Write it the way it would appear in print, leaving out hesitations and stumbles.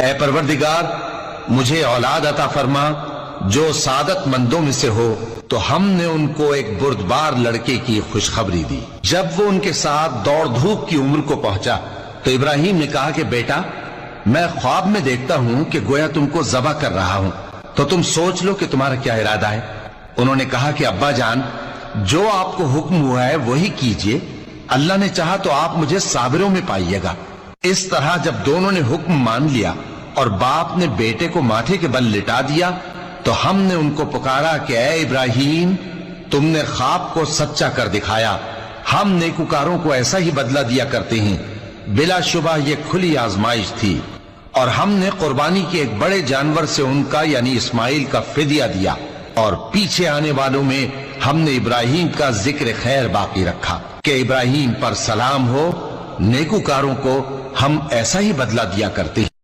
اے پروردگار مجھے اولاد عطا فرما جو سعادت مندوں میں سے ہو، تو ہم نے ان کو ایک بردبار لڑکے کی خوشخبری دی۔ جب وہ ان کے ساتھ دوڑ دھوپ کی عمر کو پہنچا تو ابراہیم نے کہا کہ بیٹا میں خواب میں دیکھتا ہوں کہ گویا تم کو ذبح کر رہا ہوں، تو تم سوچ لو کہ تمہارا کیا ارادہ ہے۔ انہوں نے کہا کہ ابا جان جو آپ کو حکم ہوا ہے وہی کیجئے، اللہ نے چاہا تو آپ مجھے صابروں میں پائیے گا۔ اس طرح جب دونوں نے حکم مان لیا اور باپ نے بیٹے کو ماتھے کے بل لٹا دیا تو ہم نے ان کو پکارا کہ اے ابراہیم تم نے خواب کو سچا کر دکھایا، ہم نیکوکاروں کو ایسا ہی بدلہ دیا کرتے ہیں۔ بلا شبہ یہ کھلی آزمائش تھی، اور ہم نے قربانی کے ایک بڑے جانور سے ان کا یعنی اسماعیل کا فدیہ دیا، اور پیچھے آنے والوں میں ہم نے ابراہیم کا ذکر خیر باقی رکھا کہ ابراہیم پر سلام ہو، نیکوکاروں کو ہم ایسا ہی بدلہ دیا کرتے ہیں۔